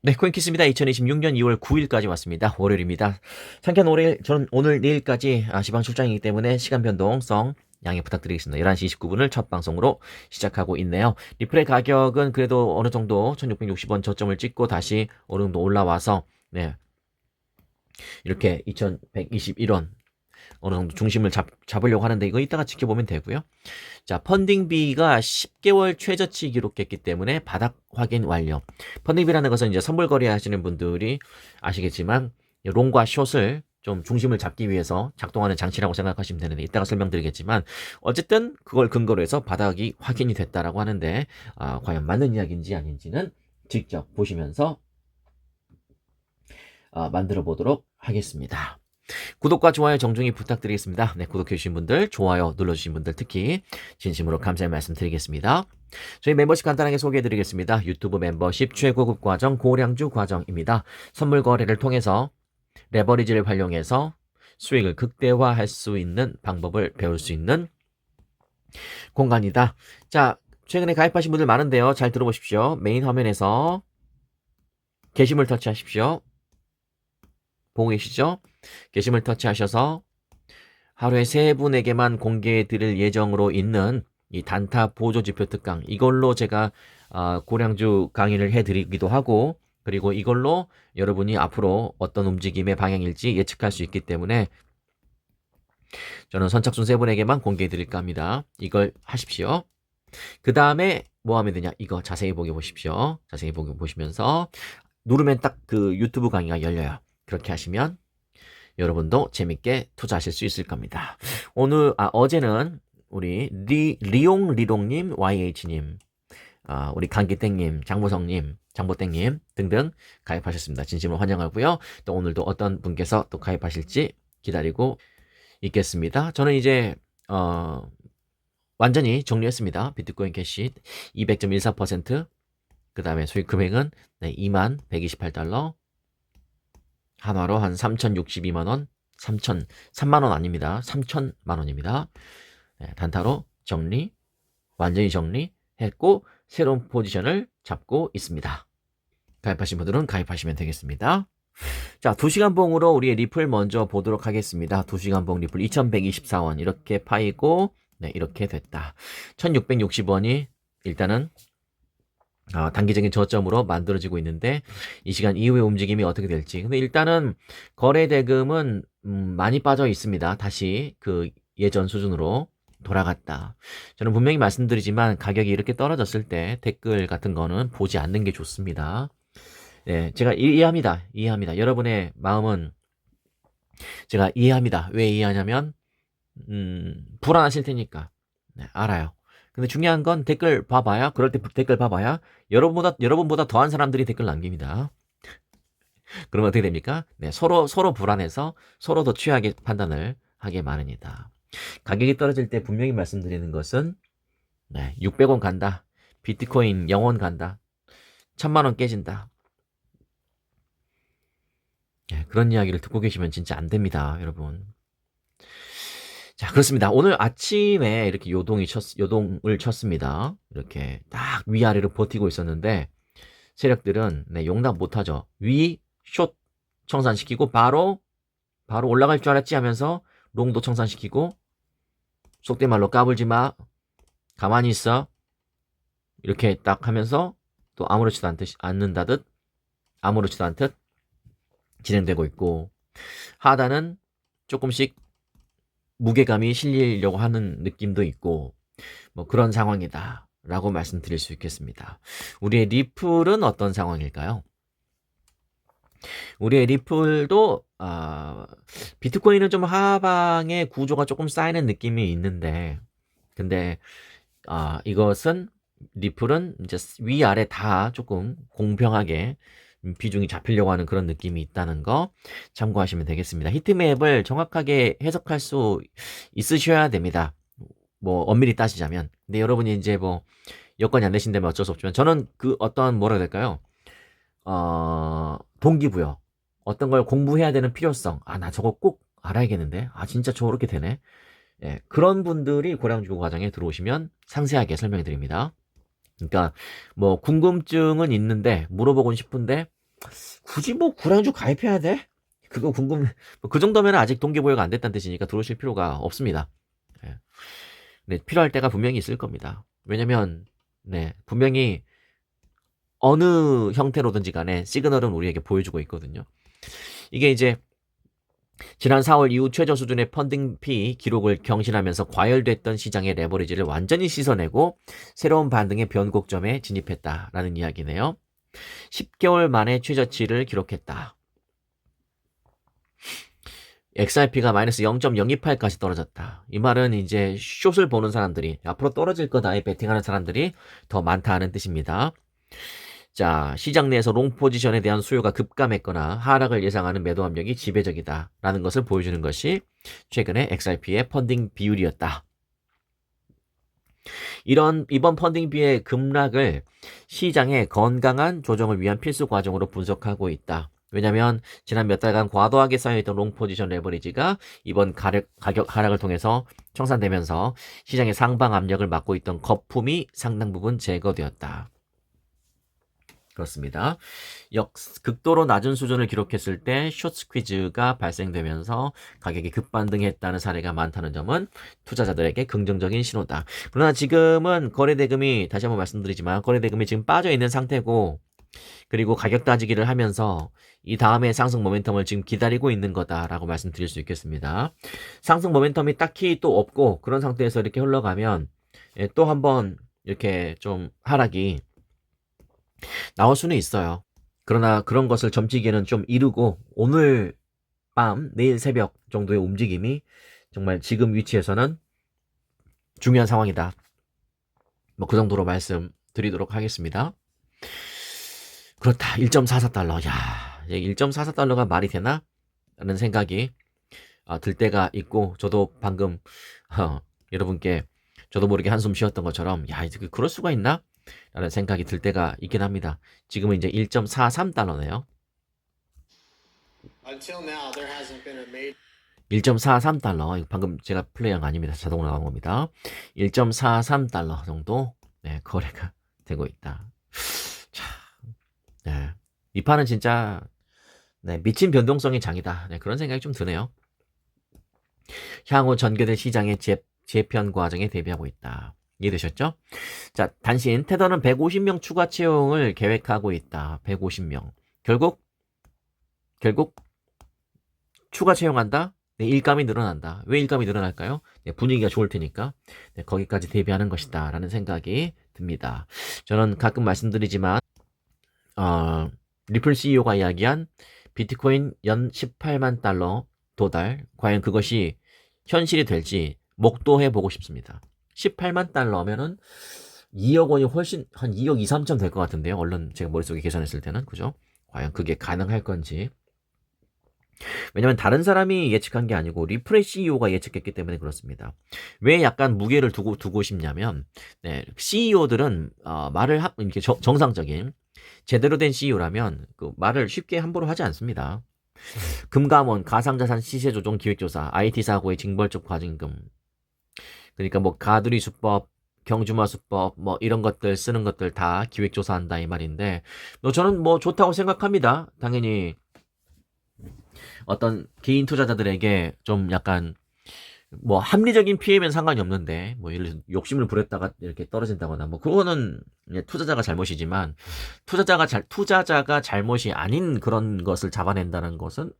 네, 코인키스입니다. 2026년 2월 9일까지 왔습니다. 월요일입니다. 상쾌한 월요일, 저는 오늘 내일까지 지방 출장이기 때문에 시간 변동성 양해 부탁드리겠습니다. 11시 29분을 첫 방송으로 시작하고 있네요. 리플의 가격은 그래도 어느 정도 1660원 저점을 찍고 다시 어느 정도 올라와서 네, 이렇게 2121원 어느 정도 중심을 잡으려고 하는데 이거 이따가 지켜보면 되고요. 자, 펀딩비가 10개월 최저치 기록했기 때문에 바닥 확인 완료. 펀딩비라는 것은 이제 선물 거래 하시는 분들이 아시겠지만 롱과 숏을 좀 중심을 잡기 위해서 작동하는 장치라고 생각하시면 되는데 이따가 설명드리겠지만 어쨌든 그걸 근거로 해서 바닥이 확인이 됐다라고 하는데 과연 맞는 이야기인지 아닌지는 직접 보시면서 만들어 보도록 하겠습니다. 구독과 좋아요 정중히 부탁드리겠습니다. 네, 구독해주신 분들, 좋아요 눌러주신 분들 특히 진심으로 감사의 말씀 드리겠습니다. 저희 멤버십 간단하게 소개해드리겠습니다. 유튜브 멤버십 최고급 과정 고량주 과정입니다. 선물 거래를 통해서 레버리지를 활용해서 수익을 극대화할 수 있는 방법을 배울 수 있는 공간이다. 자, 최근에 가입하신 분들 많은데요. 잘 들어보십시오. 메인 화면에서 게시물 터치하십시오. 보고 계시죠? 게시물 터치하셔서 하루에 3분에게만 공개해 드릴 예정으로 있는 이 단타 보조지표 특강, 이걸로 제가 고량주 강의를 해드리기도 하고, 그리고 이걸로 여러분이 앞으로 어떤 움직임의 방향일지 예측할 수 있기 때문에 저는 선착순 3분에게만 공개해 드릴까 합니다. 이걸 하십시오. 그 다음에 뭐 하면 되냐, 이거 자세히 보게 보십시오. 자세히 보게 보시면서 누르면 딱 그 유튜브 강의가 열려요. 그렇게 하시면 여러분도 재밌게 투자하실 수 있을 겁니다. 어제는 우리 리롱님, YH님, 우리 강기땡님, 장보성님, 장보땡님 등등 가입하셨습니다. 진심으로 환영하고요. 또 오늘도 어떤 분께서 또 가입하실지 기다리고 있겠습니다. 저는 이제, 완전히 정리했습니다. 비트코인 캐시 200.14%, 그 다음에 수익 금액은 2128달러, 하나로 한 3,062만원, 3만원 아닙니다. 3천만원입니다. 네, 단타로 완전히 정리했고, 새로운 포지션을 잡고 있습니다. 가입하신 분들은 가입하시면 되겠습니다. 자, 2시간 봉으로 우리의 리플 먼저 보도록 하겠습니다. 2시간 봉 리플 2,124원, 이렇게 파이고, 네, 이렇게 됐다. 1,660원이 일단은 단기적인 저점으로 만들어지고 있는데 이 시간 이후의 움직임이 어떻게 될지. 근데 일단은 거래 대금은 많이 빠져 있습니다. 다시 그 예전 수준으로 돌아갔다. 저는 분명히 말씀드리지만 가격이 이렇게 떨어졌을 때 댓글 같은 거는 보지 않는 게 좋습니다. 네, 제가 이해합니다. 여러분의 마음은 제가 이해합니다. 왜 이해하냐면 불안하실 테니까. 네, 알아요. 근데 중요한 건 댓글 봐봐야, 그럴 때 댓글 봐봐야 여러분보다 더한 사람들이 댓글 남깁니다. 그러면 어떻게 됩니까? 네, 서로 불안해서 서로 더 취하게 판단을 하게 마련이다. 가격이 떨어질 때 분명히 말씀드리는 것은 600원 간다. 비트코인 영원 간다. 1,000만원 깨진다. 네, 그런 이야기를 듣고 계시면 진짜 안 됩니다, 여러분. 자, 그렇습니다. 오늘 아침에 이렇게 요동을 쳤습니다. 이렇게 딱 위아래로 버티고 있었는데, 세력들은, 용납 못하죠. 숏 청산시키고, 바로 올라갈 줄 알았지 하면서, 롱도 청산시키고, 속된 말로 까불지 마. 가만히 있어. 이렇게 딱 하면서, 또 아무렇지도 않듯 진행되고 있고, 하단은 조금씩 무게감이 실리려고 하는 느낌도 있고 뭐 그런 상황이다 라고 말씀드릴 수 있겠습니다. 우리의 리플은 어떤 상황일까요? 우리의 리플도 비트코인은 좀 하방의 구조가 조금 쌓이는 느낌이 있는데 근데 이것은 리플은 이제 위아래 다 조금 공평하게 비중이 잡히려고 하는 그런 느낌이 있다는 거 참고하시면 되겠습니다. 히트맵을 정확하게 해석할 수 있으셔야 됩니다. 뭐 엄밀히 따지자면. 근데 여러분이 이제 뭐 여건이 안 되신다면 어쩔 수 없지만 저는 그 어떤 뭐라 해야 될까요? 동기부여. 어떤 걸 공부해야 되는 필요성. 나 저거 꼭 알아야겠는데. 진짜 저렇게 되네. 예, 그런 분들이 고량주 과정에 들어오시면 상세하게 설명해 드립니다. 그러니까 뭐 궁금증은 있는데 물어보고 싶은데 굳이 뭐 구량주 가입해야 돼? 그거 궁금해. 그 정도면 아직 동기부여가 안 됐다는 뜻이니까 들어오실 필요가 없습니다. 예. 네, 필요할 때가 분명히 있을 겁니다. 왜냐면, 네, 분명히 어느 형태로든지 간에 시그널은 우리에게 보여주고 있거든요. 이게 이제 지난 4월 이후 최저 수준의 펀딩 피 기록을 경신하면서 과열됐던 시장의 레버리지를 완전히 씻어내고 새로운 반등의 변곡점에 진입했다라는 이야기네요. 10개월 만에 최저치를 기록했다. XRP가 마이너스 0.028까지 떨어졌다. 이 말은 이제 숏을 보는 사람들이 앞으로 떨어질 거다에 베팅하는 사람들이 더 많다는 뜻입니다. 자, 시장 내에서 롱 포지션에 대한 수요가 급감했거나 하락을 예상하는 매도 압력이 지배적이다 라는 것을 보여주는 것이 최근의 XRP의 펀딩 비율이었다. 이번 펀딩비의 급락을 시장의 건강한 조정을 위한 필수 과정으로 분석하고 있다. 왜냐하면 지난 몇 달간 과도하게 쌓여있던 롱 포지션 레버리지가 이번 가격 하락을 통해서 청산되면서 시장의 상방 압력을 막고 있던 거품이 상당 부분 제거되었다. 그렇습니다. 극도로 낮은 수준을 기록했을 때 숏 스퀴즈가 발생되면서 가격이 급반등했다는 사례가 많다는 점은 투자자들에게 긍정적인 신호다. 그러나 지금은 거래대금이 다시 한번 말씀드리지만 거래대금이 지금 빠져있는 상태고 그리고 가격 따지기를 하면서 이 다음에 상승 모멘텀을 지금 기다리고 있는 거다라고 말씀드릴 수 있겠습니다. 상승 모멘텀이 딱히 또 없고 그런 상태에서 이렇게 흘러가면 또 한번 이렇게 좀 하락이 나올 수는 있어요. 그러나 그런 것을 점치기에는 좀 이르고 오늘 밤, 내일 새벽 정도의 움직임이 정말 지금 위치에서는 중요한 상황이다. 뭐 그 정도로 말씀드리도록 하겠습니다. 그렇다. 1.44달러. 야, 1.44달러가 말이 되나? 라는 생각이 들 때가 있고 저도 방금 여러분께 저도 모르게 한숨 쉬었던 것처럼 야, 이제 그럴 수가 있나? 라는 생각이 들 때가 있긴 합니다. 지금은 이제 1.43달러네요. 1.43달러. 방금 제가 플레이한 거 아닙니다. 자동으로 나온 겁니다. 1.43달러 정도 네, 거래가 되고 있다. 자, 네. 이 판은 진짜 네, 미친 변동성의 장이다. 네, 그런 생각이 좀 드네요. 향후 전개될 시장의 재편 과정에 대비하고 있다. 이해되셨죠? 자, 단신 테더는 150명 추가 채용을 계획하고 있다. 150명. 결국 추가 채용한다? 네, 일감이 늘어난다. 왜 일감이 늘어날까요? 네, 분위기가 좋을 테니까 네, 거기까지 대비하는 것이다 라는 생각이 듭니다. 저는 가끔 말씀드리지만 리플 CEO가 이야기한 비트코인 연 18만 달러 도달, 과연 그것이 현실이 될지 목도해보고 싶습니다. 18만 달러면은 2억 원이 훨씬 한 2억 2, 3천 될 것 같은데요. 얼른 제가 머릿속에 계산했을 때는 그죠? 과연 그게 가능할 건지. 왜냐면 다른 사람이 예측한 게 아니고 리플의 CEO가 예측했기 때문에 그렇습니다. 왜 약간 무게를 두고 싶냐면 네, CEO들은 말을 이렇게 정상적인 제대로 된 CEO라면 그 말을 쉽게 함부로 하지 않습니다. 금감원, 가상자산 시세조정 기획조사, IT 사고의 징벌적 과징금, 그러니까 뭐 가두리 수법, 경주마 수법, 뭐 이런 것들 쓰는 것들 다 기획조사한다 이 말인데, 저는 뭐 좋다고 생각합니다. 당연히 어떤 개인 투자자들에게 좀 약간 뭐 합리적인 피해면 상관이 없는데 뭐 예를 들어 욕심을 부렸다가 이렇게 떨어진다거나 뭐 그거는 투자자가 잘못이지만 투자자가 잘못이 아닌 그런 것을 잡아낸다는 것은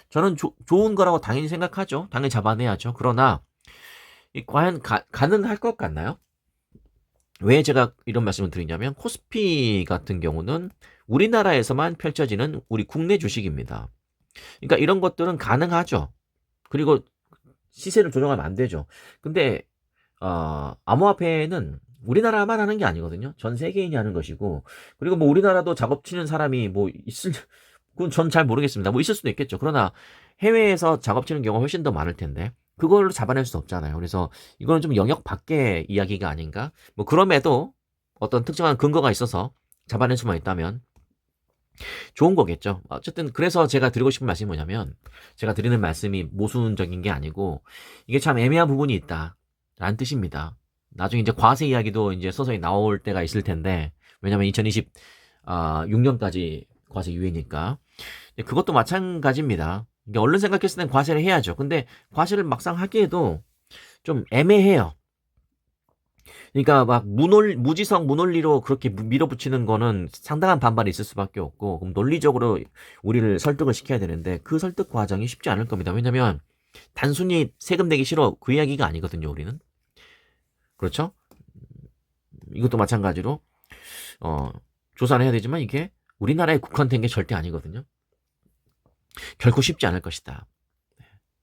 저는 좋은 거라고 당연히 생각하죠. 당연히 잡아내야죠. 그러나 과연 가능할 것 같나요? 왜 제가 이런 말씀을 드리냐면 코스피 같은 경우는 우리나라에서만 펼쳐지는 우리 국내 주식입니다. 그러니까 이런 것들은 가능하죠. 그리고 시세를 조정하면 안 되죠. 근데 암호화폐는 우리나라만 하는 게 아니거든요. 전 세계인이 하는 것이고, 그리고 뭐 우리나라도 작업 치는 사람이 뭐 그건 전 잘 모르겠습니다. 뭐 있을 수도 있겠죠. 그러나 해외에서 작업 치는 경우가 훨씬 더 많을 텐데 그걸로 잡아낼 수 없잖아요. 그래서 이거는 좀 영역 밖의 이야기가 아닌가. 뭐 그럼에도 어떤 특정한 근거가 있어서 잡아낼 수만 있다면 좋은 거겠죠. 어쨌든 그래서 제가 드리고 싶은 말씀이 뭐냐면 제가 드리는 말씀이 모순적인 게 아니고 이게 참 애매한 부분이 있다 라는 뜻입니다. 나중에 이제 과세 이야기도 이제 서서히 나올 때가 있을 텐데 왜냐면 2026년까지 과세 유예니까. 그것도 마찬가지입니다. 이게 얼른 생각했을 땐 과세를 해야죠. 근데 과세를 막상 하기에도 좀 애매해요. 그러니까 막 무지성 무논리로 그렇게 밀어붙이는 거는 상당한 반발이 있을 수밖에 없고, 그럼 논리적으로 우리를 설득을 시켜야 되는데 그 설득 과정이 쉽지 않을 겁니다. 왜냐면 단순히 세금 내기 싫어 그 이야기가 아니거든요, 우리는. 그렇죠? 이것도 마찬가지로 조사를 해야 되지만 이게 우리나라에 국한된 게 절대 아니거든요. 결코 쉽지 않을 것이다.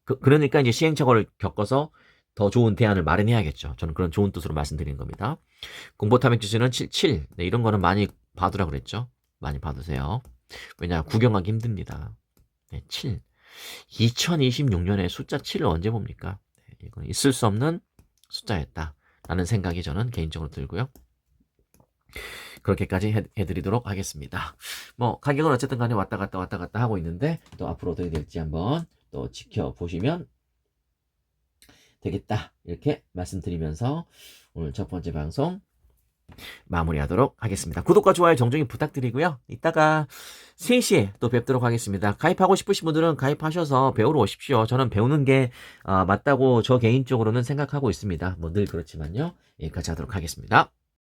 그러니까 이제 시행착오를 겪어서 더 좋은 대안을 마련해야겠죠. 저는 그런 좋은 뜻으로 말씀드리는 겁니다. 공보탐액 지수는 7. 네, 이런 거는 많이 봐두라 그랬죠. 많이 봐두세요. 왜냐, 구경하기 힘듭니다. 네, 7. 2026년에 숫자 7을 언제 봅니까? 네, 이건 있을 수 없는 숫자였다. 라는 생각이 저는 개인적으로 들고요. 그렇게까지 해드리도록 하겠습니다. 뭐 가격은 어쨌든 간에 왔다 갔다 하고 있는데 또 앞으로 어떻게 될지 한번 또 지켜보시면 되겠다. 이렇게 말씀드리면서 오늘 첫 번째 방송 마무리하도록 하겠습니다. 구독과 좋아요 정중히 부탁드리고요. 이따가 3시에 또 뵙도록 하겠습니다. 가입하고 싶으신 분들은 가입하셔서 배우러 오십시오. 저는 배우는 게 맞다고 저 개인적으로는 생각하고 있습니다. 뭐 늘 그렇지만요. 여기까지 하도록 하겠습니다.